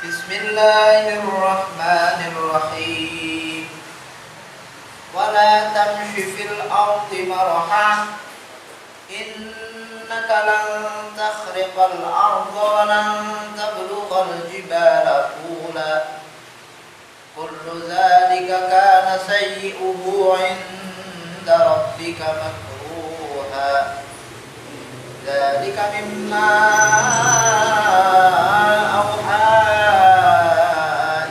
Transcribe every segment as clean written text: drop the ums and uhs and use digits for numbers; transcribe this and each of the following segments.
Bismillahirrahmanirrahim. Wala tamshi fil ardi maraha innaka lan takhriqal arda wa lan tablughal jibala tula kullu dhalika kana sayyi'uhu 'inda rabbika makruha dhalika mimma awha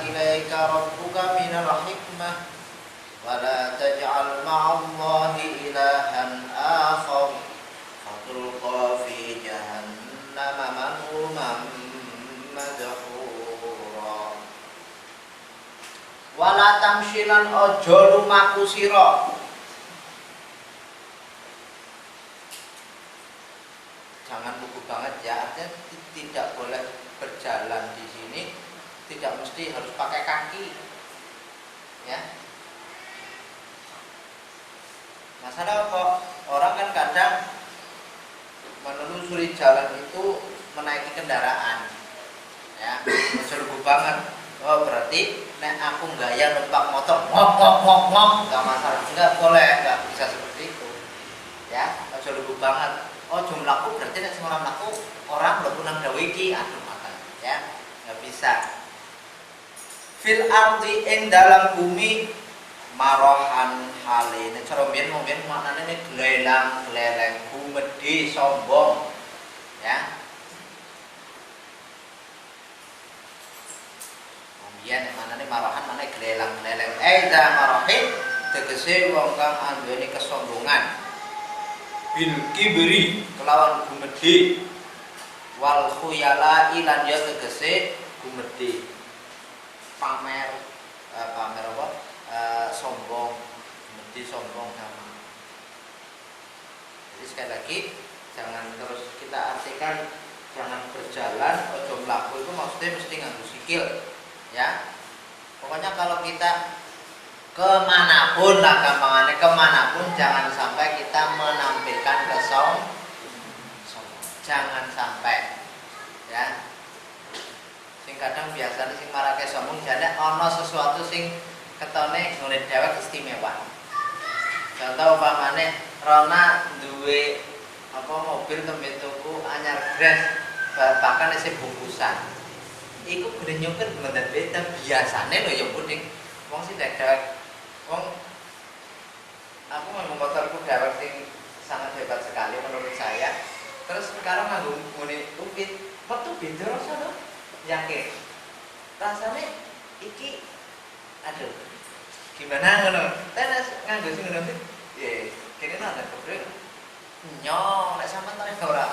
ilaika rabbuka minal hikmah wa la taj'al ma'allahi ilahan akhar fatulqa fi jahannama malhuman madhura. Wala tamshilan ojo lumaku sira, jangan lugu banget ya, artinya tidak boleh berjalan di sini, tidak mesti harus pakai kaki, ya. Masalah apa? Orang kan kadang menelusuri jalan itu menaiki kendaraan, ya, lugu banget. Oh berarti nek aku gaya numpak motor ngok nggak masalah, nggak boleh, nggak bisa seperti itu, ya. Lugu banget. Oh jumlahku berarti nek semua aku orang belum nang dawe iki aduh makan, ya, nggak bisa. Fil ardi ing dalam bumi marohan haline cara mbiyen maknane nek glelang gleleng gumedhe sombong, ya. Mbiyen maknane marohan maknane glelang gleleng aida marohin tegese wong kang anduweni kesombongan bil kibri kelawan gumedhe wal khuyala ilan ya tegese gumedhe pamer apa sombong, gumedhe sombong sama. Jadi sekali lagi jangan terus kita artikan jangan berjalan ojo mlaku itu maksudnya mesti nganggo sikil, ya. Pokoknya kalau kita kemanapun lah gampangannya, kemanapun jangan sampai kita menampilkan kesombongan, jangan sampai, ya. Sing kadang biasanya sing marake sombong jane ana sesuatu sing ketone ngene dhewek istimewa. Contoh umpamane Rona duwe apa mobil tembe tuku anyar gres bahkan isih bungkusan. Iku gede nyukur bener beda biasane lho ya puning wong sing dhewek wong aku nganggo motorku dhewek sing sangat hebat sekali menurut saya. Terus sekarang nganggo ngene upit, metu beda rasane. Yakin. Rasane iki aduh. Gimana ngono? Tenes nganggo sing ngono iki. Kene nang kebrek. Nyong nek sampean tarik ora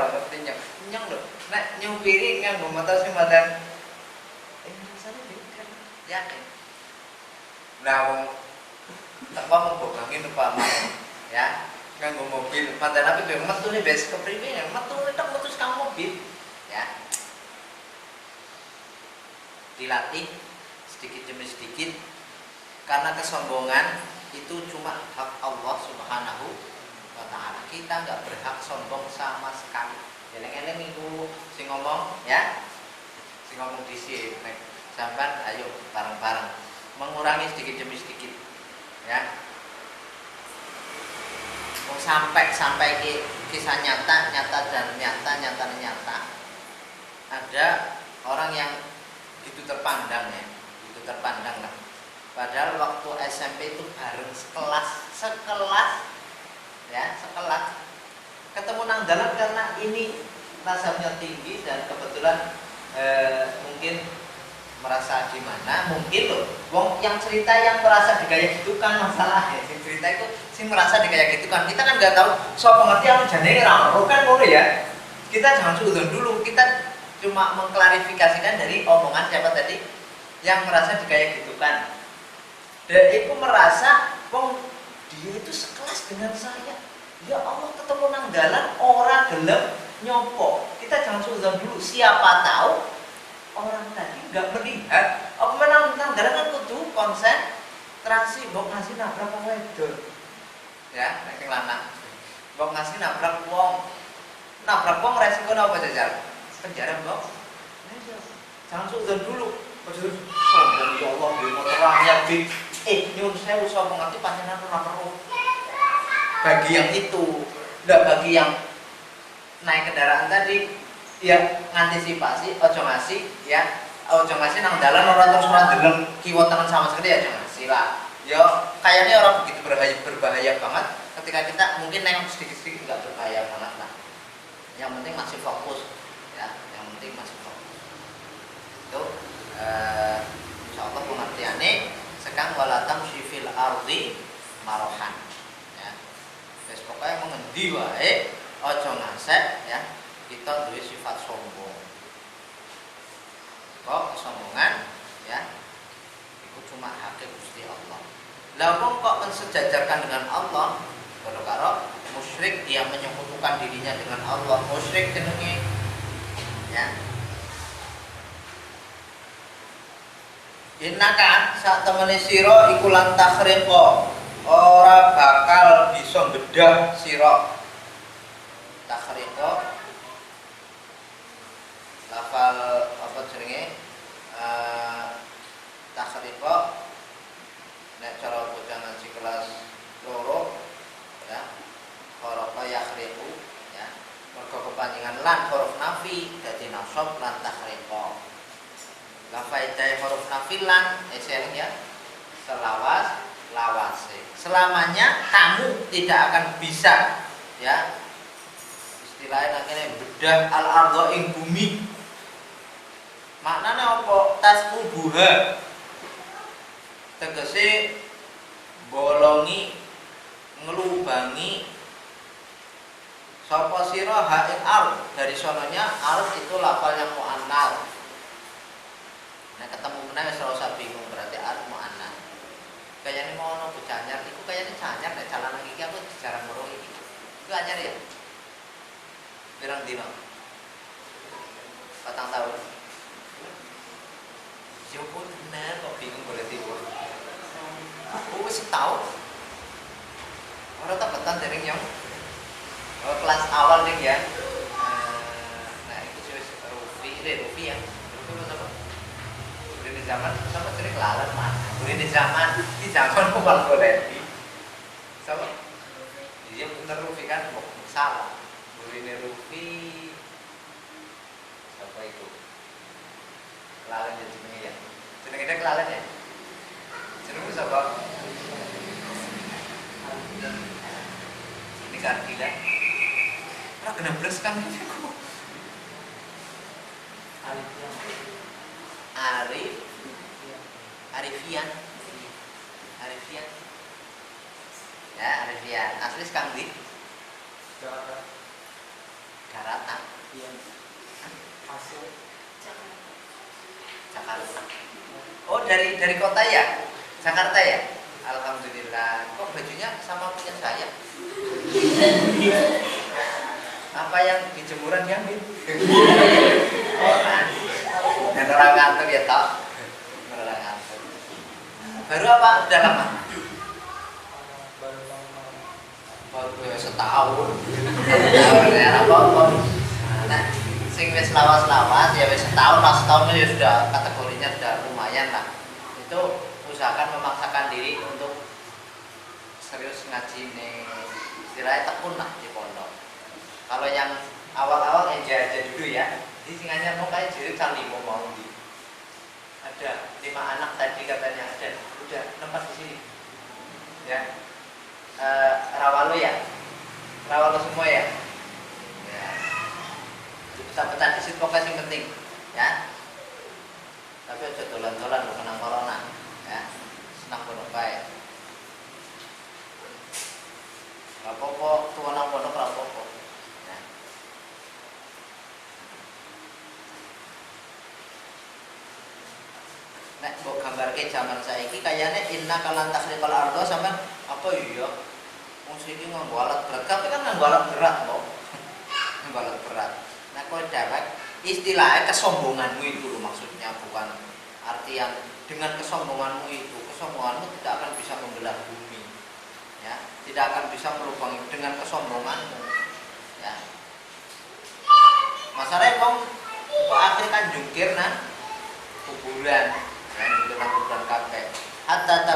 ngerti nyong lho. Nek nyupiri nganggo motor sing badan rasane beda. Yakin. Lah wong tak mau bokangin upamane ya nganggo mobil padahal tapi ben metune wis kepriwe metune tok metu sekang mobil, ya. Dilatih sedikit demi sedikit karena kesombongan itu cuma hak Allah Subhanahu wa taala. Kita enggak berhak sombong sama sekali. Eleng-eleng iku sing ngomong, ya. Sing ngomong dhisik nek sampean ayo bareng-bareng mengurangi sedikit demi sedikit, ya. Sampai kisah nyata ada orang yang gitu terpandang ya, gitu terpandang lah. Padahal waktu SMP itu bareng sekelas ya, ketemu nang dalam karena ini nasabnya tinggi dan kebetulan mungkin merasa gimana, mungkin loh wong yang cerita yang merasa digaya gitu kan masalah ya, yang cerita itu sih merasa digaya gitu kan, kita kan nggak tahu so pengertian jane ra kan ngono ya. Kita jangan suudon dulu, kita cuma mengklarifikasikan dari omongan siapa tadi yang merasa digaya gitu kan. Dan itu merasa wong dia itu sekelas dengan saya, ya Allah ketemu nang dalan ora gelem nyopo. Kita jangan suudon dulu, siapa tahu orang tadi nggak melihat apa menang dalam kan kudu konsentrasi mbok ngasih nabrak wong wedon ya, nek lanang mbok ngasih nabrak wong resiko apa jajar penjara mbok. Jangan suudon dulu ya Allah di motor anyar di nyun sewu sapa ngerti panjenengan ora perlu bagi yang itu, enggak bagi yang naik kendaraan tadi ya, ngantisipasi ojo ngasih nang dalan orang terus ora ndeleng kiwa tangan sama sekali ya, jangan ngasih lah. Ya kayaknya orang begitu berbahaya banget ketika kita mungkin nengok sedikit-sedikit enggak berbahaya banget lah. Yang penting masih fokus ya, yang penting masih fokus. Itu insyaallah pengertiannya sekarang walatam syifil ardi marohan ya. Wis pokoke mengendi wae ojo ngasek ya. Kita duwe sifat sombong. Kok kesombongan ya? Itu cuma hak Gusti Allah. Lah wong kok mensejajarkan dengan Allah? Kalau karo musyrik, dia menyekutukan dirinya dengan Allah. Musyrik jenenge ya. Innaka sak temene sira iku lan takhriqa, ora bakal bisa bedah sira. Takhriqa lafal apa jenenge takhriqa nek cara bocah ngaji kelas loro ya, huruf yakhriqu ya, mergo kepanjangan lan huruf nafi dadi nasab lan takhriqa. Lafaidah huruf nafi lan eseleng ya, lawase selamanya kamu tidak akan bisa ya, istilahnya akhirnya bedah al-ardha ing bumi. Maknanya apa? Tasqubuha, tegese bolongi ngelubangi sapa sira ha ing ard. Dari sononya ard itu lafal yang muannal. Nah ketemu meneh wis ora usah bingung, berarti ard muannal. Kayane ngono bocah anyar iku kayane anyar nek jalanan iki aku jarang weruh iki. Iku anyar ya. Pirang dino? 4 tahun. Joko bener kok bingung boleh tidur. Aku wis tahu. Ora tabetan dereng yang kelas awal ning ya. Nah, itu wis Rufi ya. Rufi apa? Di zaman sama sering lalat mah. Di zaman kok boleh. Sama. Iya bener Rufi kan kok salah. Ini Rufi apa itu? Kelalen ya jenenge ya. Jenenge kelalen ya. Jenenge sapa? Ini Kartila. Ora kena bres kan niku. Arifian. Ya, Arifian. Asli sekang di Garata. Iya. Hasil Jakarta. Oh, dari kota ya? Jakarta ya? Alhamdulillah. Kok bajunya sama punya saya? Apa yang di jemuran diambil? Orang. Dan orang kantor ya toh. Orang kantor. Baru apa? Udah lama? Baru setahun. Ya apa? Nah, sing wis lawas-lawas ya wis setahun ya sudah kategorinya sudah lumayan lah. Itu usahakan memaksakan diri untuk serius ngaji nih, istilahnya tekun lah di pondok. Kalau yang awal-awal enjoy aja dulu ya. Di singanya mau kayak jadi cari mau di. Ada 5 anak tadi katanya ada, udah tempat di sini. Ya, Rawalo ya, Rawalo semua ya. Ya. Pecah-pecah di situ pokoknya yang penting, ya. Tapi aja dolan-dolan lu kena corona, ya. Senang pondok baik. Rapopo, tuan nang pondok rapopo. Ya. Nek mbok gambarke zaman saiki kayane inna kalan takhriqal ardo sampean apa iya? Wong siki nganggo alat berat, tapi kan nganggo alat berat kok. Nganggo alat berat. Nah, kowe dewek istilahnya kesombonganmu itu loh, maksudnya bukan artian dengan kesombonganmu itu, kesombonganmu tidak akan bisa membelah bumi. Ya, tidak akan bisa melubangi dengan kesombonganmu. Ya. Masalahnya kok akhirnya kan jungkir nah kuburan, kan dengan kuburan kabeh. Hatta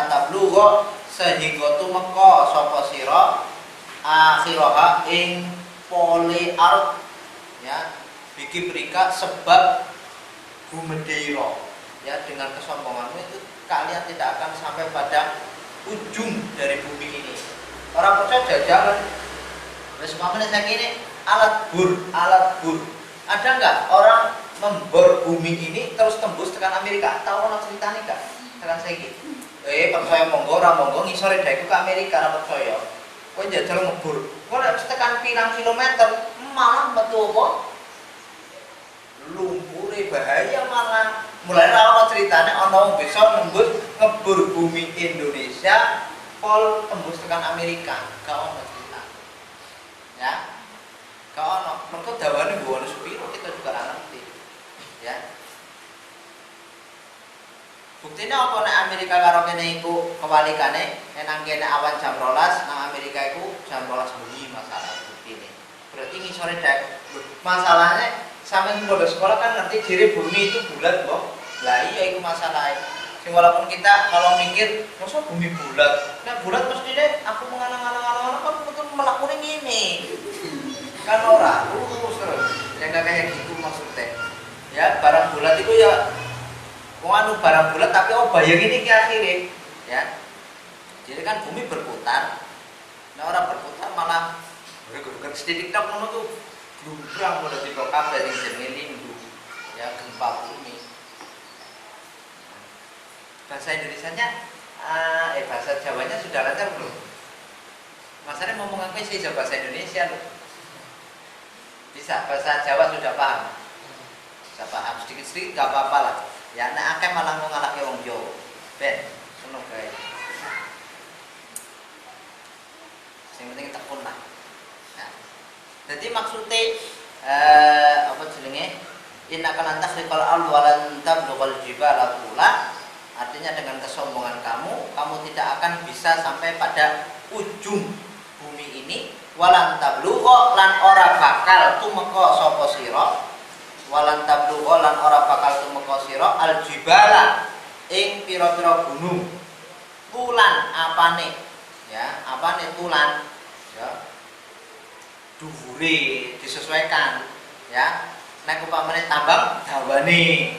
tablugha sehingga tumeka sapa sira akhiraha ing poliart, ya, bikin mereka sebab gumediro, ya, dengan kesombonganmu itu kalian tidak akan sampai pada ujung dari bumi ini. Orang percaya jalan terus makanya saya gini alat bur ada nggak orang membor bumi ini terus tembus tekan Amerika? Tahu orang cerita nih kak tekan saya gitu percaya monggo orang monggo ngisore daeku ke Amerika orang percaya kau jajal ngebur kau harus tekan pirang kilometer malah betul kok lumpur bahaya malah mulai orang ceritanya orang bisa ngebur bumi Indonesia pol tembus tekan Amerika kau orang cerita ya kau orang mereka dawane bukan supiro kita juga ngerti ya buktinya apa nek Amerika karo kene iku kewalikane nang kene awan jam 12 nang Amerika iku jam 12 bengi masalah buktine berarti ngisore dek masalahnya sampeyan mulai sekolah kan ngerti jere bumi itu bulat kok lah iya iku masalahnya sing walaupun kita kalau mikir masa bumi bulat nah bulat mestine aku mengalang-alang kan betul melakukan ngene kan ora lurus terus yang kayak gitu maksudnya ya barang bulat itu ya anu barang bulat tapi bayang ini ke akhirnya ya jadi kan bumi berputar nah orang berputar malah bergerak sedikit tak ngono tuh gumbrang udah di kabeh sing jenenge lindu ya gempa bumi bahasa Indonesianya bahasa Jawanya sudah lancar belum masalahnya ngomong apa sih bahasa Indonesia loh bisa bahasa Jawa sudah paham bisa paham sedikit-sedikit gak apa-apa lah ya nek akeh malah mau ngalahke wong Jawa ben ngono kae sing penting tekun lah nah jadi maksudnya apa jenenge inna kan takhriqal ardh wa lan tablughal jibala tula artinya dengan kesombongan kamu tidak akan bisa sampai pada ujung bumi ini walan tablugha lan ora bakal tumeka sapa sira walan tablugha lan ora bakal tumeka sira aljibala ing pira-pira gunung tulan apane ya apane tulan ya dhuwure disesuaikan ya nek upamane tambang dawane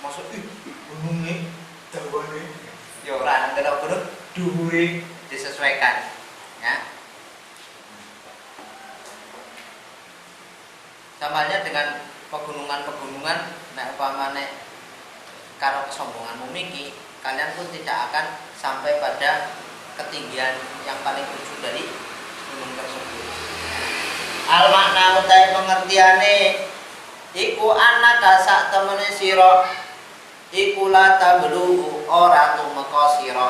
maksud gununge dawane ya ora nang gunung dhuwure disesuaikan ya sama halnya dengan pegunungan-pegunungan nek upamane karo kesombonganmu miki kalian pun tidak akan sampai pada ketinggian yang paling ujung dari gunung tersebut. Al makna utai pengertiane iku anaka sak temene sira iku la tablu ora tumeka sira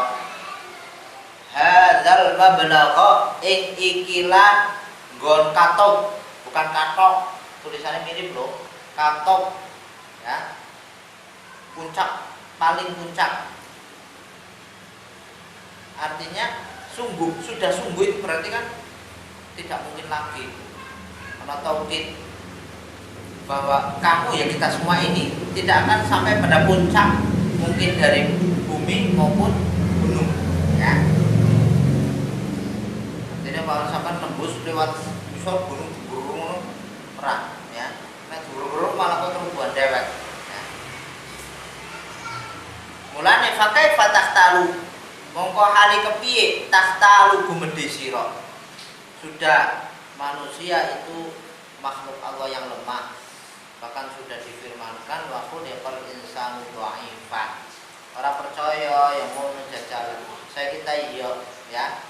hadzal mablagha ing ikilah nggon katok bukan katok tulisannya mirip loh katok ya puncak paling puncak artinya sudah sungguh itu berarti kan tidak mungkin lagi karena tauhid bahwa kamu ya kita semua ini tidak akan sampai pada puncak mungkin dari bumi maupun gunung, ya. Jadi kalau misalkan tembus lewat misal gunung burung perang, ya. Nek burung malah keterubuhan dewek, ya. Mulane fakai fatahtalu, mongko hali kepiye tahtalu gumedhe sira. Sudah manusia itu makhluk Allah yang lemah. Bahkan sudah difirmankan wa khuliqal insanu dhaifan. Orang percaya yang mau menjajal saya kita iya ya.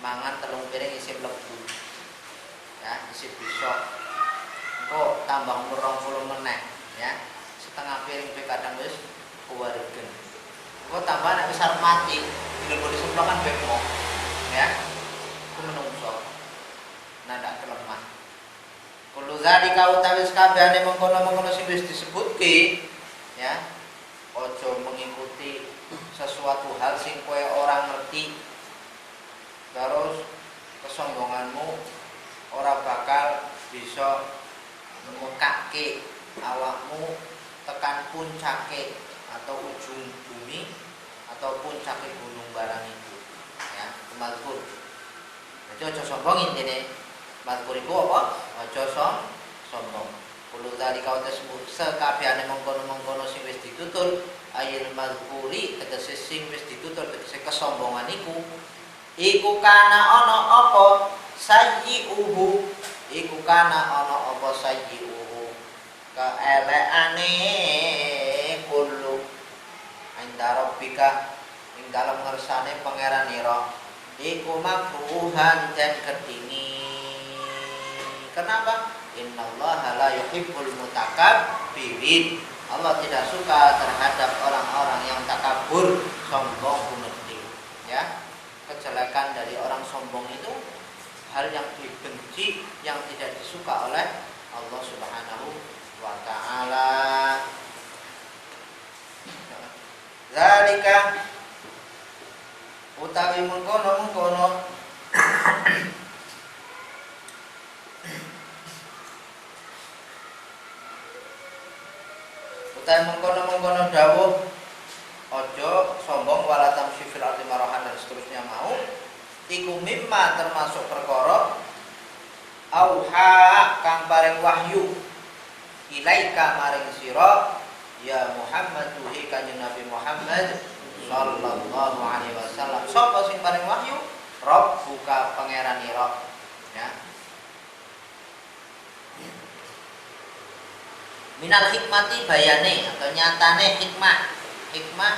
Mangan telung piring isi mlebu. Ya, isi besok. Engko tambah umur 20 meneh ya. Setengah piring pe kadang wis kewaregen. Engko tambah nek wis arep mati, dileboni semplokan bemo. Ya. Ku menungso. Nah ndak kelemah. Kulo zalika utawi kabehane mengkono-mengkono sing wis disebutke ya. Ojo mengikuti sesuatu hal sing kowe ora ngerti. Terus kesombonganmu ora bakal bisa mekake awakmu tekan puncake atau ujung bumi atau puncake gunung barang itu ya. Kemazkur. Jadi ojo sombong intine. Mazkur iku apa? Aja sombong. Kulo tadi kau tersebut sekabehane mengkono-mengkono sing wis ditutur ayil mazkuri tegese sing wis ditutur tegese kesombongan iku kana ana apa sayyi'uhu iku kana ana apa sayyi'uhu kaelekane kullu inda rabbika ing dalem ngersane pangeranira iku makruhan dan kedingi. Kenapa? Innallaha la yuhibbul mutakabbirin. Allah tidak suka terhadap orang-orang yang takabur, sombong, gumedhe. Ya. Kejelekan dari orang sombong itu hal yang dibenci, yang tidak disuka oleh Allah Subhanahu wa taala. Zalika utawi mengkono utai mengkono dawuh ojo sombong wala tamshi fil ardi marahan dan seterusnya mau iku mimma termasuk perkara auha kang paring wahyu ilaika maring sira ya Muhammad tuhi kanjeng Nabi Muhammad sallallahu alaihi wasallam. Sapa sing paring wahyu? Rabbuka pangeranira ya. Minal hikmati bayane atau nyatane hikmah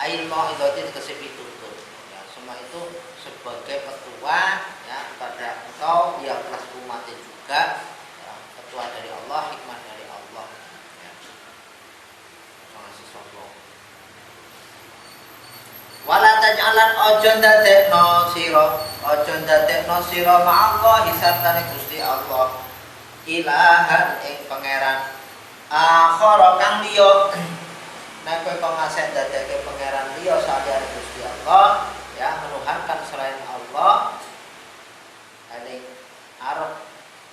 ail mau'izati tegese pitutur ya, semua itu sebagai petua ya pada engkau yang kelas umat juga ya, petua dari Allah, hikmah dari Allah ya. Jangan sombong. Wala taj'alan ojo ndadekno sira ma'allah sartane Gusti Allah ilahan ing pangeran akhara kang liya. Nek kowe pengasih dadake pangeran liya saliyane Gusti Allah ya, menuhankan selain Allah ning arep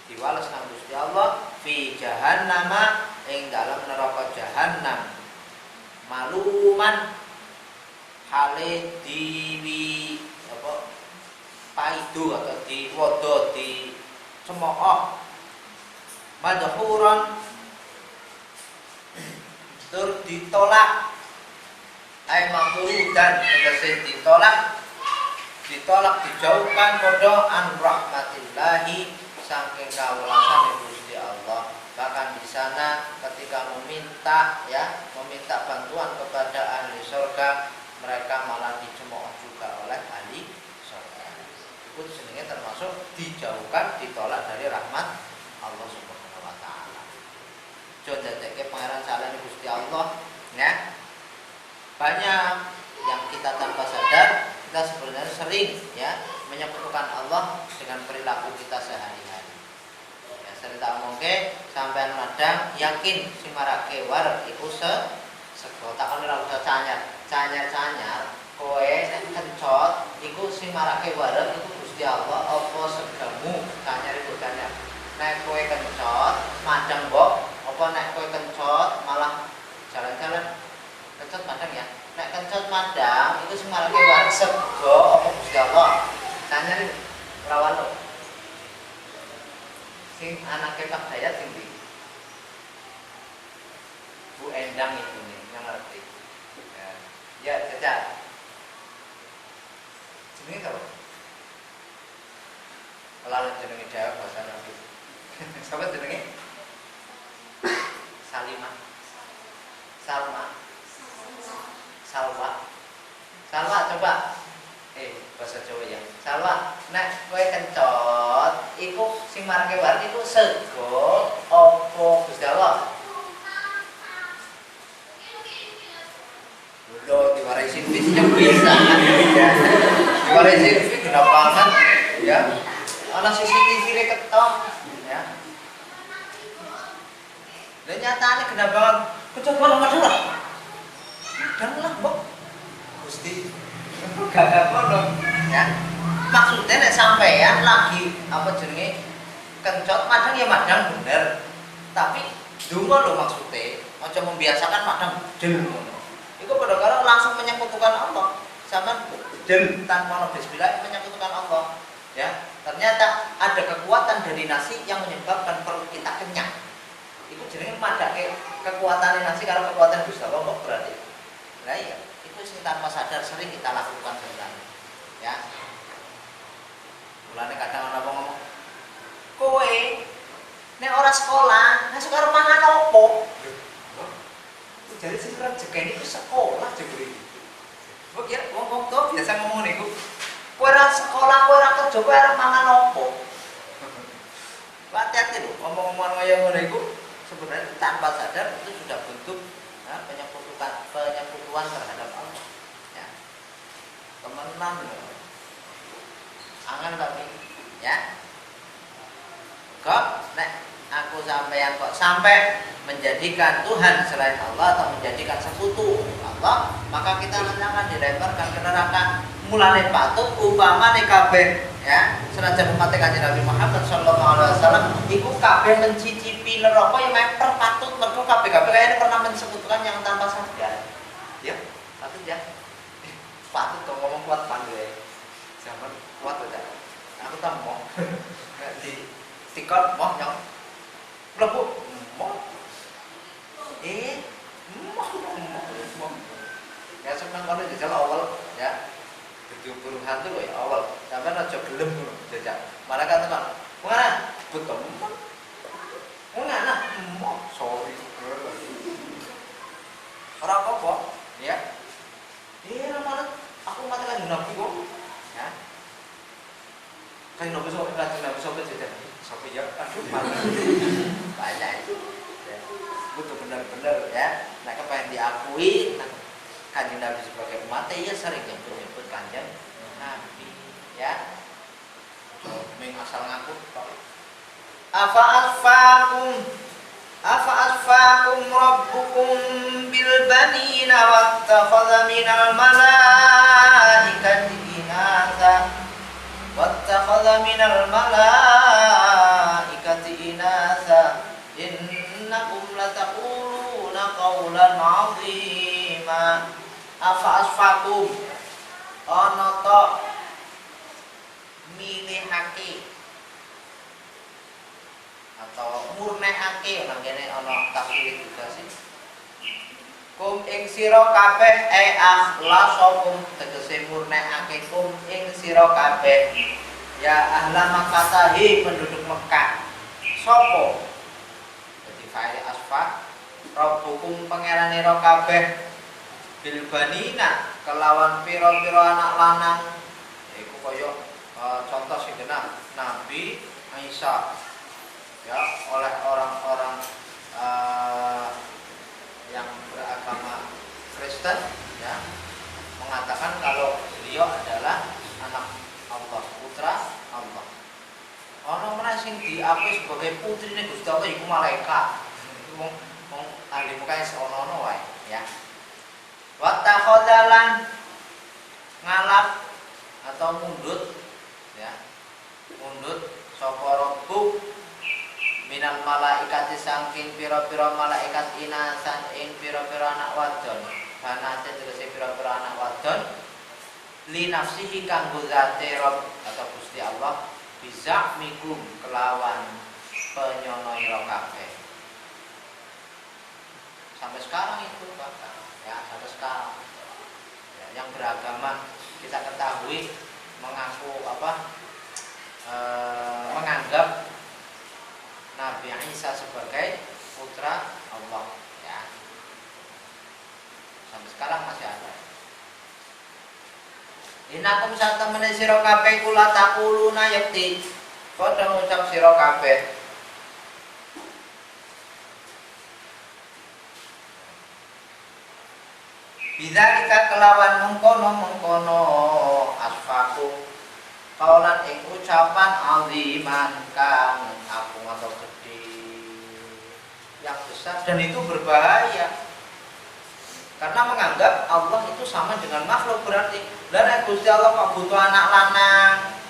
diwales nang Gusti Allah fi jahannam ing dalam neraka jahanam maluman hale diwi apa paido atau diwodo di cemooh madhuran tur ditolak ay makrudan tegese ditolak dijauhkan podo an rahmatillahi saking kawelasan Gusti Allah. Bahkan di sana ketika meminta bantuan kepada ahli surga mereka malah dicemooh juga oleh ahli surga. Itu jenenge termasuk dijauhkan, ditolak dari rahmat Allah Subhanahu wa taala. Jodeteke pangeran salane Gusti Allah ya. Banyak yang kita tanpa sadar kita sebenarnya sering ya menyekutukan Allah dengan perilaku kita sehari-hari. Ya, sering tak mungkin sampai kadang yakin si marake war iku sego tak ora usah canyar kowe nek kencot iku sing marake war iku Gusti Allah apa segamu canyar iku canyar. Nek kowe kencot madang mbok apa nek kowe kencot malah jalan-jalan kencot madang ya. Nek kencot madang itu sing marake wareg sego apa Gusti Allah. Tanya lawan lo. Sing anake Pak Dayat sing ndi? Bu Endang itu nih yang ngerti. Ya, Caca. Jenenge apa? Lalu jenenge jawab bahasa Nabi. Siapa jenenge? Salimah. Salma. Salwa. Salwa coba. Bahasa Jawa ya. Salwa, nek kowe kencot iku sing marake wareg iku sego apa Gusti Allah? Loh, diwarai sinfisnya bisa ya. Diwarai sinfis guna banget ya. Ana CCTV re ketok ya. Lah nyatane guna banget. Kencot malah-malah lah. Dan lah, Mbok. Gusti gak ngono ya. Maksudnya nek sampean lagi apa jenenge kencot madang ya madang bener. Tapi donga lho maksudnya, aja membiasakan madang del ngono. Iku padha karo langsung menyekutukan Allah. Sampean del tanpa ono bismillah menyekutukan Allah. Ya, ternyata ada kekuatan dari nasi yang menyebabkan perut kita kenyang. Itu jenenge madake kekuatan nasi karo kekuatan Gusti Allah kok berarti. Nah iya, itu sing tanpa sadar sering kita lakukan sebenarnya. Ya. Mulane kadang ana wong ngomong, "Kowe nek ora sekolah, nek sekarang mangan opo?" Jadi sing rezeki itu sekolah jebule. Kok ya wong-wong tuh biasa ngomong niku. Kowe ora sekolah, kowe ora kerja, kowe ora mangan opo? Hati-hati lho, ngomong-ngomong kaya ngono iku sebenarnya tanpa sadar itu sudah bentuk penyekutuan terhadap Allah. Ya. Temenan lho. Angan tapi ya. Kok nek aku sampeyan kok sampai menjadikan Tuhan selain Allah atau menjadikan sekutu Allah, maka kita akan dilemparkan ke neraka. Mulane patut upamane kabeh ya, senajan umat Kanjeng Nabi Muhammad sallallahu alaihi wasallam iku kabeh mencicipi neraka yang memper patut mergo kabeh-kabeh kayaknya pernah mensekutukan yang tanpa sadar. Ya, patut ya. Patut dong ngomong kuat pandai. Zaman kuat aja. Aku tak mau. Di tikot mau nyong. Mlebu mau. Mau. Ya seneng kalau jajal awal ya. Berjubur hantu loh ya awal. Sampai aja gelem ngono jajal. Malah kan teman. Mana? Betul. Mana? Mau sorry. Orang apa? Ya. Iya malah aku matakan Nabi kok. Ya. Kan Nabi sampai jajal. Sampai ya aduh malah. Banyak itu. Ya. Betul benar-benar ya. Nah kepengen diakui Kanjeng Nabi sebagai umat ya sering nyebut Kanjeng Nabi ya. Ming asal ngaku afa asfakum rabbukum bil banina wattakhadha minal malaikati inatha innakum lataquluna qawlan 'azima. Afa asfakum ana to milihake atau murnekake nang kene ana tafsir juga sih. Kum ing sira kabeh akhlasakum tegese murnekake kum ing sira kabeh ya ahla Makkah penduduk Mekah. Sopo? Dadi fa'il asfa rabbukum pangerane ira kabeh bilbanina kelawan piro-piro anak lanang. Iku kaya contoh sing genah Nabi Isa ya oleh orang-orang yang beragama Kristen ya mengatakan kalau beliau adalah anak Allah, putra Allah. Ono meneh sing diakui sebagai putrine Gusti Allah iku malaikat. Wong ahli mukae ono-ono wae ya. Wattakhadzalan ngalap atau mundut ya. Mundut sapa rabbuk minal malaikati saking pira-pira malaikat inasan ing pira-pira anak wadon. banate tegese pira-pira anak wadon li nafsihi kanggo zate Rabb atau Gusti Allah bisa mikum kelawan penyono ira kabeh. Sampai sekarang itu bahkan ya sampai sekarang ya, yang beragama kita ketahui mengaku menganggap Nabi Isa sebagai putra Allah ya. Sampai sekarang masih ada. Inakum satemene sira kabeh kula taquluna yakti. Padha ngucap sira kabeh. Bidzalika kelawan mengkono asfaku kaulan ing ucapan aziman kang agung atau gede yang besar dan itu berbahaya karena menganggap Allah itu sama dengan makhluk berarti dan Gusti Allah kok butuh anak lanang,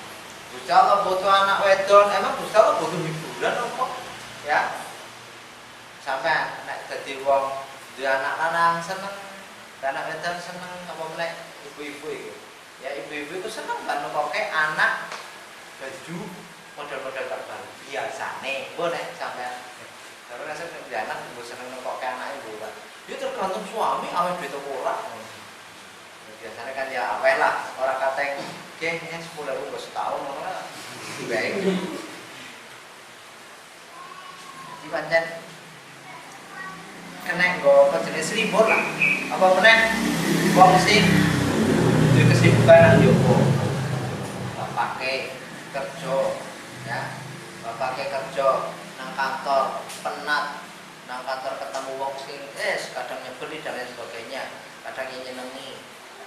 Gusti Allah butuh anak wedon, emang Gusti Allah butuh hiburan apa ya sampai nek dadi wong duwe anak lanang seneng anak wedon seneng apa meneh ibu-ibu itu ya ibu-ibu itu seneng kan pakai anak baju model-model terbaru biasane boleh sampai kalau rasa anak ibu seneng pakai anak ibu kan dia tergantung suami awet duit ora biasanya kan ya awet lah orang kata gengnya 10.000 gak setahun orang baik di pancen kena go jenis libur lah apa meneh wong sing duwe kesibukan nang jowo bapake kerja ya bapake kerja nang kantor penat nang kantor ketemu wong sing kadang nyebeli dan lain sebagainya kadang nyenengi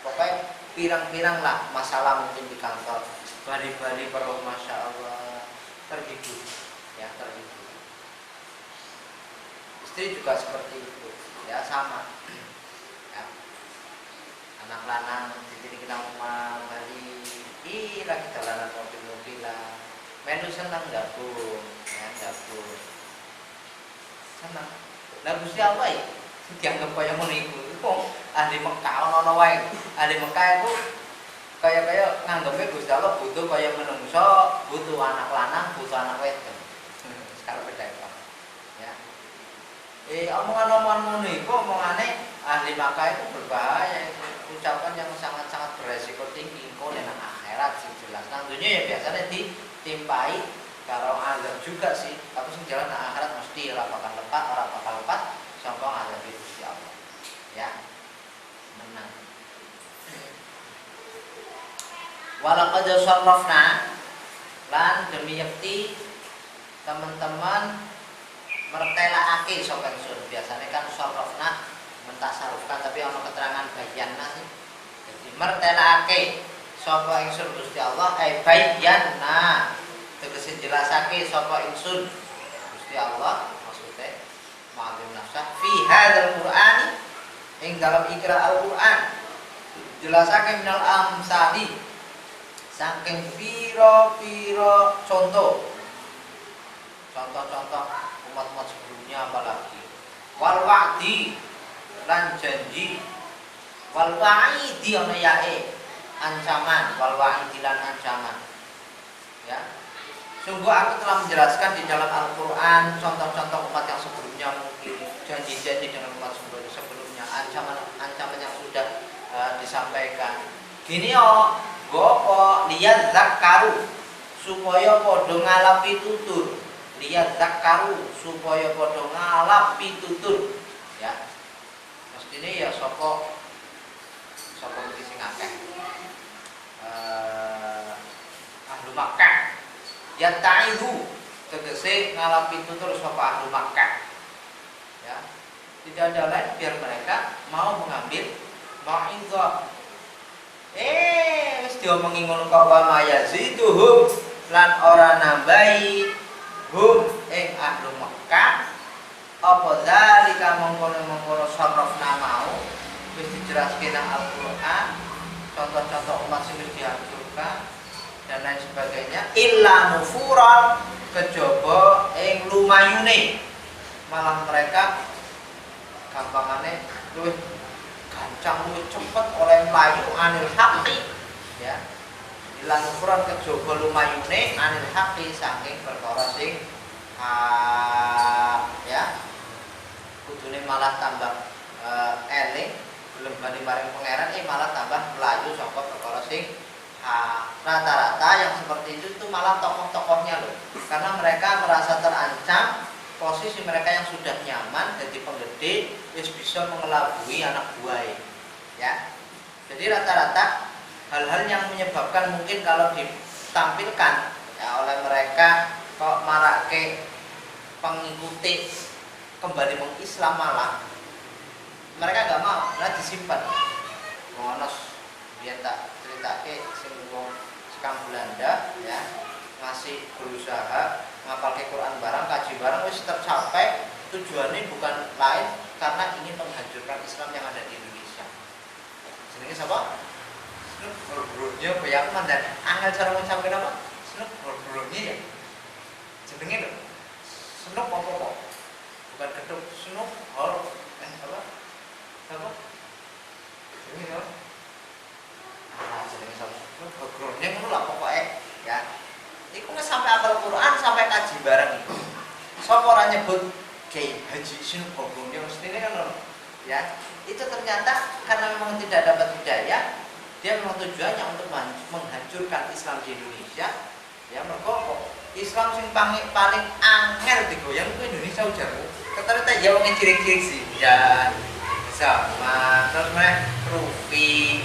pokoknya pirang-pirang lah masalah mungkin di kantor bari-bari perlu masya Allah terhibur ya terhibur istri juga seperti itu ya sama ya. Anak lanang jadi kita rumah bali lagi jalanan mobil-mobilan menu senang gabung ya gabung senang lah Gusti Allah ya dianggap kaya ngono iku ahli Mekah ono wae ahli Mekah itu kaya nganggepe Gusti Allah butuh kaya menungso butuh anak lanang butuh anak wedok sekarang beda ya omongan-omongan ngono iku omongane ahli Makkah itu berbahaya itu ucapan yang sangat-sangat beresiko tinggi kok nang akhirat sih jelas nang dunia ya biasanya ditimpai karo azab juga sih tapi sing jalan nang akhirat mesti ora bakal lepat sangka azab Gusti Allah ya menang walaqad sarrafna lan demi yakti teman-teman mertelaake sapa ingsun biasanya kan sarrafna mentasarufkan tapi ana keterangan bayanna sih jadi mertelaake sapa ingsun Gusti Allah bayanna tegese jelasake sapa ingsun Gusti Allah maksudnya ma'alim nafsah fi hadzal qur'ani ing dalam ikra al-Qur'an jelasake minal amsali saking pira-pira contoh umat-umat sebelumnya apalagi wal wa'di lan janji wal wa'idi ana yae ancaman wal wa'idi lan ancaman ya sungguh aku telah menjelaskan di dalam Al-Qur'an contoh-contoh umat yang sebelumnya mungkin janji-janji dengan umat sebelumnya ancaman yang sudah disampaikan gini gopo lihat zakaru supaya padha ngalapi tutur lihat zakaru supaya padha ngalapi tutur ya mestine ya sapa mesti sing akeh ahlu Makkah ya ta'ihu tegese ngalapi tutur sapa ahlu Makkah ya tidak ada lain biar mereka mau mengambil mau'izah wis diomongi ngono kok wa mayaziduhum lan ora nambahi hum ing ahlu Mekah apa zalika mongkono sarrafna mau wis dijelaske nang Al-Qur'an contoh-contoh umat sing dihancurkan dan lain sebagainya illa nufuran kejaba ing lumayune malah mereka gampangane luwih kencang luwih cepet oleh mlayu anil haqi ya lan ukuran kejaba lumayune anil haqi saking perkara sing ya kudune malah tambah eling belum bani maring pangeran malah tambah melayu saka perkara sing rata-rata yang seperti itu malah tokoh-tokohnya loh, karena mereka merasa terancam posisi mereka yang sudah nyaman jadi penggede bisa mengelabui anak buah ya. Jadi rata-rata hal-hal yang menyebabkan mungkin kalau ditampilkan ya oleh mereka kok marake pengikuti kembali mengislam malah mereka nggak mau, malah disimpan. Ngonos biar tak ceritake sing wong sekang Belanda ya masih berusaha ngapalke Quran barang, kaji barang wis tercapai, tujuannya bukan lain karena ingin menghancurkan Islam yang ada di Indonesia. Jenenge sapa? Snuk Horbrunnya banyak mandan. Angel cara ngucapke apa? Snuk Horbrunnya ya. Jenenge lho. Snuk apa kok? Bukan gedung, Snuk Hor apa? Apa? Jenenge apa? Jenenge sapa? Snuk Horbrunnya ngono lah pokoke ya. Iku wis sampai apal Quran, sampai kaji bareng iku. Sapa ora nyebut Kiai Haji Snuk Horbrunnya mestine kan lho. Ya, itu ternyata karena memang tidak dapat hidayah, dia memang tujuannya untuk menghancurkan Islam di Indonesia. Ya, mergo Islam sing paling angel digoyang ku Indonesia ujarmu. Ternyata ya wong cilik-cilik sih. Ya, sama terus meh Rufi.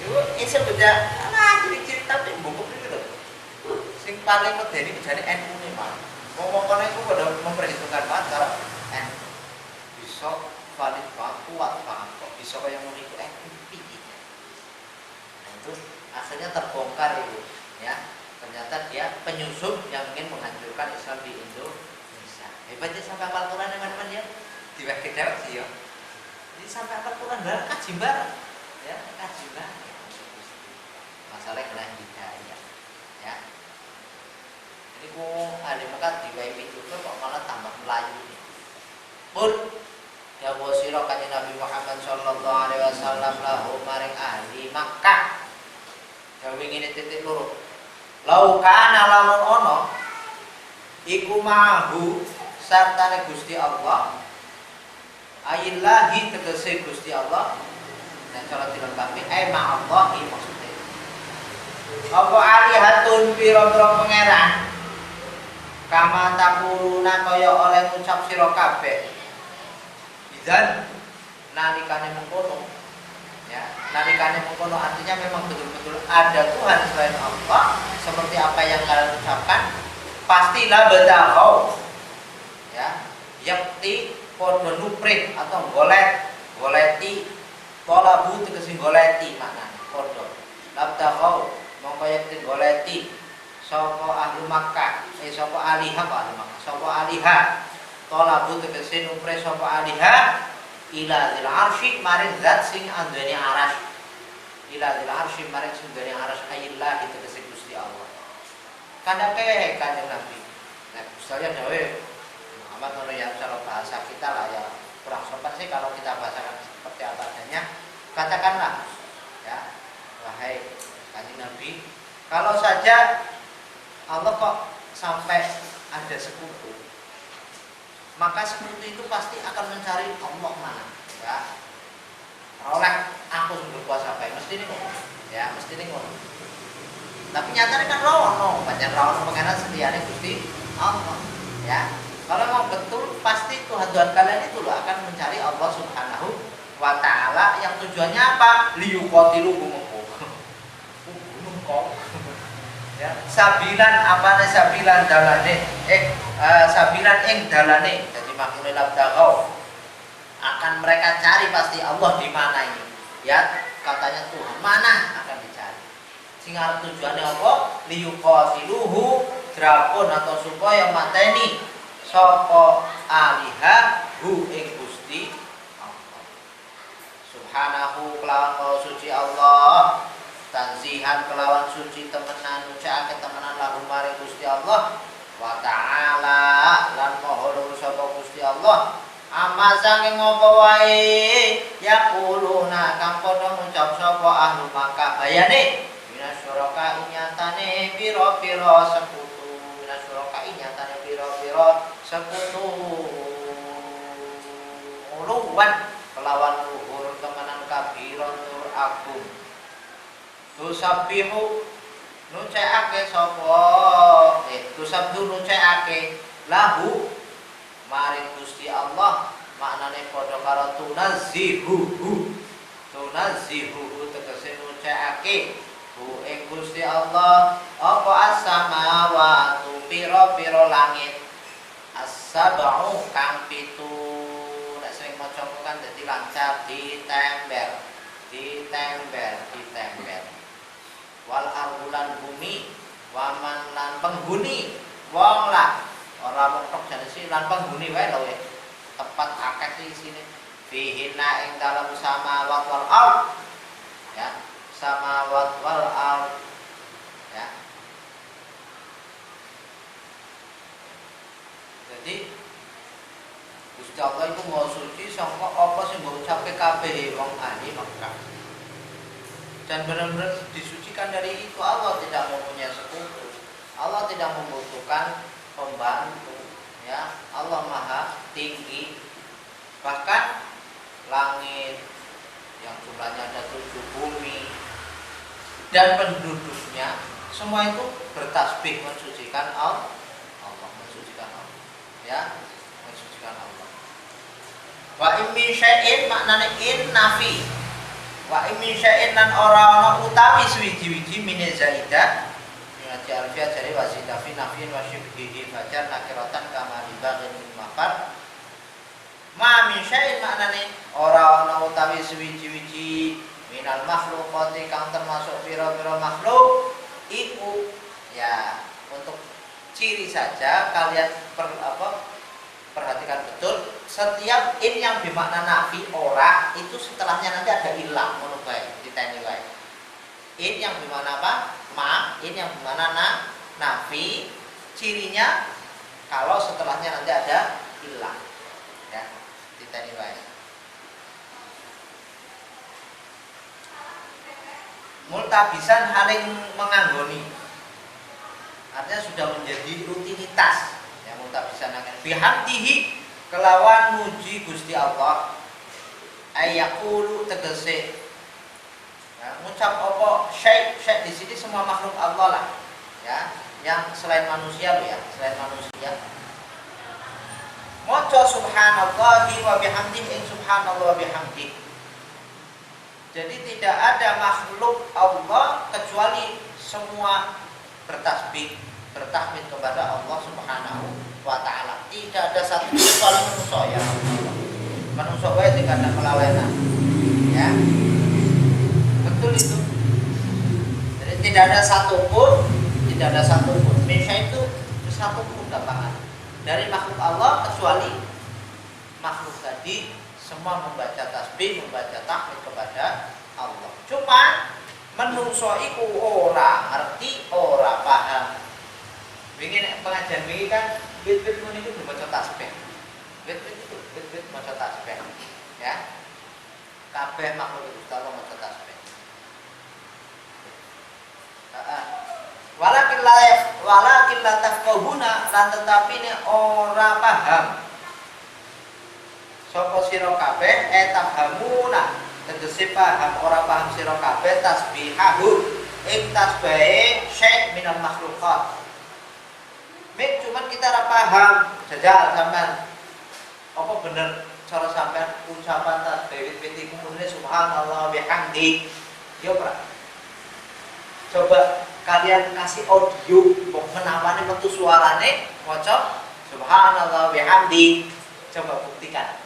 Iku iso beda cilik-cilik tapi mbokok iki lho. Sing paling medeni jane NU ne, Pak. Wong-wong iku pada memperhitungkan banget karo NU. Bisa valid banget, kuat banget kok bisa kayak ngono iku piye. Nah, itu akhirnya terbongkar itu ya. Ternyata dia penyusup yang ingin menghancurkan Islam di Indonesia. Hebatnya sampai apal Quran teman-teman ya. Dibagi dewek sih ya. Jadi sampai apal Quran bareng kaji bareng. Ya, kaji bareng. Masalah kena hidayah. Ya. Ini ku ahli Mekah diwai itu kok malah tambah Melayu. Pun dawuh sira kanjeng Nabi Muhammad sallallahu alaihi wasallam lahu maring ahli Makkah. Dawuh ngene titik loro. Lau kana lamun ono iku mahu sartane Gusti Allah. Ayillahi tegese Gusti Allah. Nek cara dilengkapi ma'allahi maksudnya. Apa alihatun pira-pira pangeran. Kama takuluna kaya oleh ngucap sira kabeh. Dan nalikane mengkono ya, nalikane mengkono artinya memang betul-betul ada Tuhan selain Allah seperti apa yang kalian ucapkan, pastilah betahau ya, yakti podo nuprit atau goleti tolabu tegesi goleti maknanya podo labdahau mongko yakti goleti sapa ahli Makkah sapa alihah ahli Makkah sapa alihah tolabu tegese nupre sapa alihah ila zil arsy maring zat sing andene aras ila zil arsy maring sing andene aras ayillah tegese Gusti Allah. Kandake kanjeng Nabi. Nah, saya dawe Muhammad ono yang cara bahasa kita lah ya kurang sopan sih kalau kita bahasakan seperti apa adanya. Katakanlah ya, wahai kanjeng Nabi, kalau saja Allah kok sampai ada sekutu, maka sekutu itu pasti akan mencari Allah mana ya. Oleh aku sing berkuasa bae mesti ini kok ya, mesti ini kok. Tapi nyatanya kan rono, banyak rono pengenan sediane Gusti Allah ya. Kalau mau betul pasti Tuhan kalian itu loh akan mencari Allah Subhanahu wa taala yang tujuannya apa? Liyuqatilu gumengko. Ya, sabilan apane sabilan dalane sabilan ing dalane. Jadi maknane labdagau akan mereka cari pasti Allah di mana ini ya, katanya Tuhan mana akan dicari sing arep tujuane apa liyuqatiluhu drapun atau supaya mateni sapa alihah hu ing Gusti Allah subhanahu kelawan suci Allah tanzihan kelawan suci temenan ucapake temenan lahu maring Gusti Allah wa ta'ala lan maha sapa Gusti Allah amma sange ngopo wae yaquluna kang padha ngucap sapa ahlu Makkah bayane minasyuraka inyatane pira-pira sekutu minasyuraka inyatane pira-pira sekutu uluwan kelawan luhur temenan kabiron tur agung tusabihu nucekake sapa tusabdu nucekake lahu maring Gusti Allah maknane padha karo tunazzihuhu tegese nucekake hu ing Gusti Allah apa as-samawati pira-pira langit as-sab'u kang pitu nek sing maca kan dadi lancar ditempel wal ardulan bumi waman lan penghuni wong lah ora mung tok jenenge lan penghuni wae lho tepat akeh sing isine fihina ing dalam samawat wal ard ya samawat wal ard ya jadi Gusti Allah itu mau suci sangka apa sing mbok ucapke kabeh wong ahli Makkah dan benar-benar disucikan dari itu. Allah tidak mempunyai sekutu, Allah tidak membutuhkan pembantu ya. Allah maha tinggi, bahkan langit yang jumlahnya ada 7 bumi dan penduduknya semua itu bertasbih mensucikan Allah ya, mensucikan Allah. Wa immi syai'in maknane in nafi wa immi syai'in lan ora ana utawi suwiji-wiji mine zaidah ngaji alfiah jare wasita fi nafin wa syibhihi fajar nakiratan kama dibagin min mafar ma min syai'in maknane ora ana utawi suwiji-wiji minal makhluqati kang termasuk pira-pira makhluk iku ya. Untuk ciri saja kalian perhatikan betul setiap in yang bermakna nafi ora itu setelahnya nanti ada ilang ngono bae diteni wae. In yang bermakna apa? Ma, in yang bermakna nafi cirinya kalau setelahnya nanti ada ilang ya diteni wae. Multabisan haling menganggoni artinya sudah menjadi rutinitas yang multabisan akan bihamdihi kelawan muji Gusti Allah ayaqulu tegese ya, ngucap apa syai' di sini semua makhluk Allah lah ya, yang selain manusia loh ya, selain manusia maca subhanallahi wa bihamdihi subhanallah wa bihamdihi. Jadi tidak ada makhluk Allah kecuali semua bertasbih, bertahmid kepada Allah Subhanahu wa taala. Tidak ada satu kecuali manusia ya. Manusia wae tidak ada kelalenan. Ya. Betul itu. Jadi tidak ada satupun Indonesia itu satupun gampang dari makhluk Allah kecuali makhluk tadi semua membaca tasbih, membaca tahmid kepada Allah. Cuma menungso iku ora ngerti, ora paham. Wingi pengajian wingi kan bit-bit mun iku maca tasbih. Bit-bit maca tasbih. Ya. Kabeh makhluk itu Allah maca tasbih. Walakin la tafqahuna lan tetapi ne ora paham. Sapa sira kabeh tafhamuna tegese paham ora paham sira kabeh tasbihahu ing tasbihe syai' minal makhluqat. Mik cuman kita ora paham jajal sampean apa bener cara sampean ucapan tasbih wit-wit iku mune subhanallah bihamdi. Yo pra. Coba kalian kasih audio kok menawane metu suarane maca subhanallah bihamdi. Coba buktikan.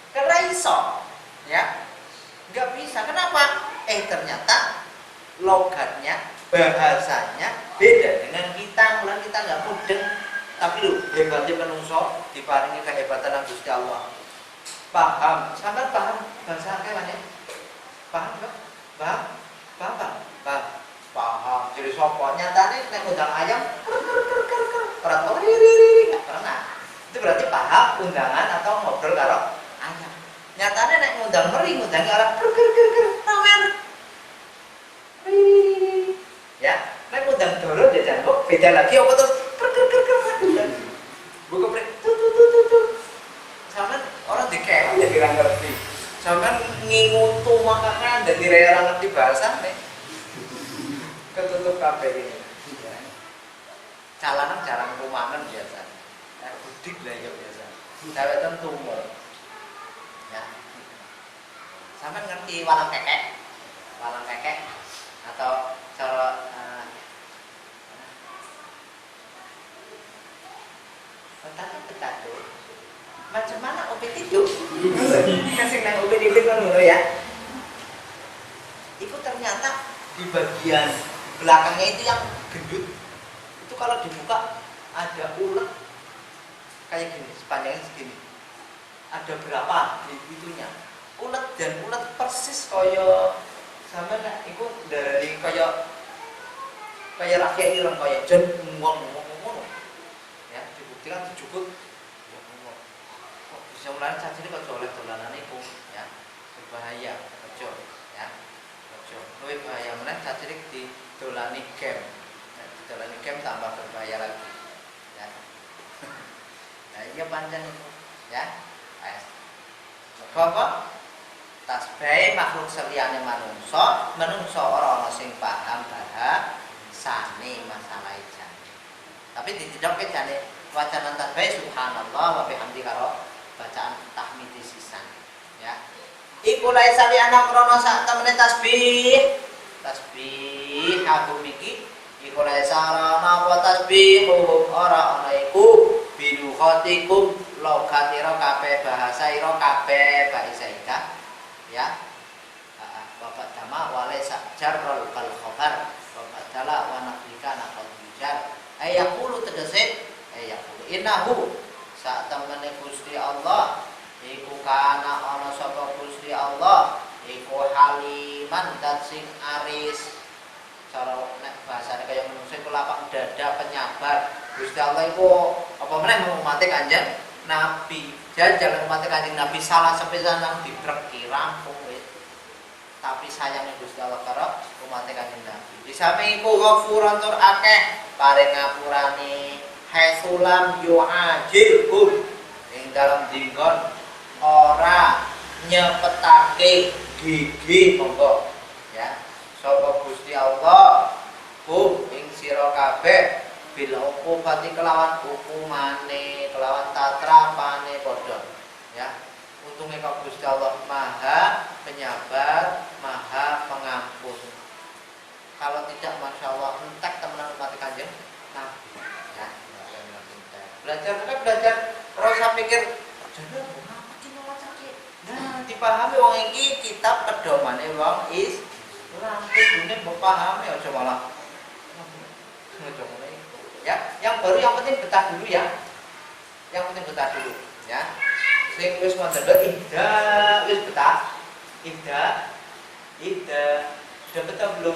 Karena iso, ya, nggak bisa. Kenapa? Ternyata logatnya, bahasanya beda dengan kita. Mulai kita nggak mudeng, tapi lu hebatnya menungso diparingi kehebatan Gusti Allah. Paham? Sampai paham bahasa kayak mana? Paham nggak? Paham. Jadi sopo nyatanya nek undang ayam, pernah nggak pernah. Itu berarti paham undangan atau ngobrol karo ayam. Nyatanya nek ngundang meri, ngundangi orang ger. beda lagi apa tuh buku prek tuh sampean orang dikek jadi ra ngerti sampean ngingutu makanan dan ora ngerti bahasane ketutup kabeh ini calanan jarang rumahan biasa budik lah ya biasa cewek tentu mau ya sampean ngerti walang kekek atau cara petatu macam mana obat itu kasih nang obat itu kan ya itu ternyata di bagian belakangnya itu yang gendut itu kalau dibuka ada ulet kayak gini sepanjangnya segini ada berapa di itunya ulet dan ulet persis koyo sama nak itu dari koyo rakyat ireng koyo jen ngomong ya dibuktikan cukup bisa mulai saat ini kok oleh dolanan itu ya berbahaya kecil ya kecil lebih bahaya mana saat ini di dolani game dolani game tambah berbahaya lagi ya nah ini panjang itu ya apa tasbih makhluk seliyane manungsa ora ana sing paham bahasane masalah jane tapi ditidokke jane wacanan tasbih subhanallah wa bihamdi karo bacaan tahmidi sisan ya iku lae saliyana krana sak temene tasbih aku iki iku lae sarana apa tasbih ora ana iku bilughatikum logatira kabeh bahasa ira kabeh bahasa ida ya bapak dama wale sakjarul kal khabar bapak dala wa nafika nakal bijar ayaqulu tegese ayaqulu innahu sak temene Gusti Allah iku kana ana sapa Gusti Allah iku haliman dan sing aris cara nek bahasane kaya menungso iku lapang dada penyabar Gusti Allah iku apa meneh ngumate Kanjeng Nabi jajal ngumate Kanjeng Nabi salah sepisan nang dibreki rampung wis tapi sayangnya Gusti Allah karo ngumate Kanjeng Nabi di samping iku ghafurun tur akeh paring ngapurane haisulam yu'ajilhum ing dalam dinggon ora nyepetake gigi monggo ya sapa Gusti Allah ing sira kabeh bil uqubati kelawan hukumane kelawan tatrapane padha ya untunge kok Gusti Allah Maha Penyabar Maha Pengampun kalau tidak Masya Allah entek temenan umat Kanjeng Nabi ya belajar terus saya pikir jadi apa sih macam ini nah dipahami wong iki kitab pedomane wong Islam kudune pahami aja malah ya yang baru yang penting betah dulu ya sing wis wonten ida wis betah ida sudah betah belum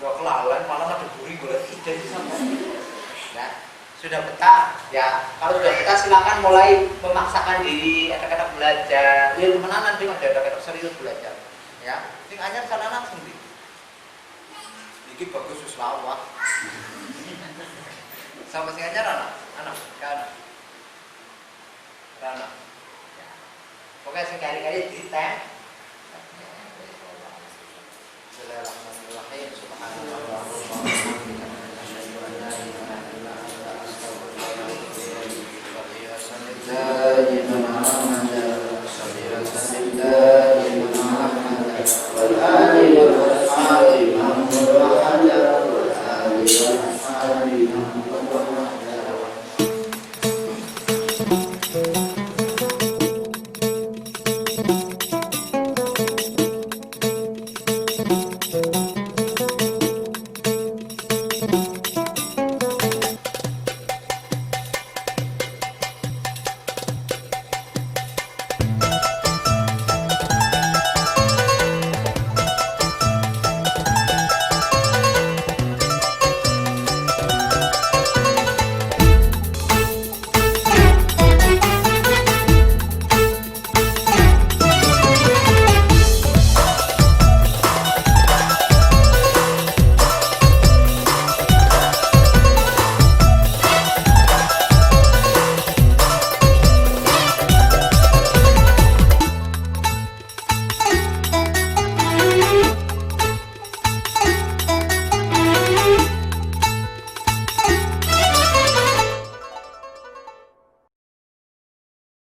gak kelawan malah ada buri golek ida di sana ya sudah betah ya kalau sudah betah silakan mulai memaksakan diri kadang-kadang belajar ya menanan dengan kadang-kadang serius belajar ya sing anyar salana sendiri iki bagus wis lawah sama sing anyar anak ya pokoknya sing kali-kali ditem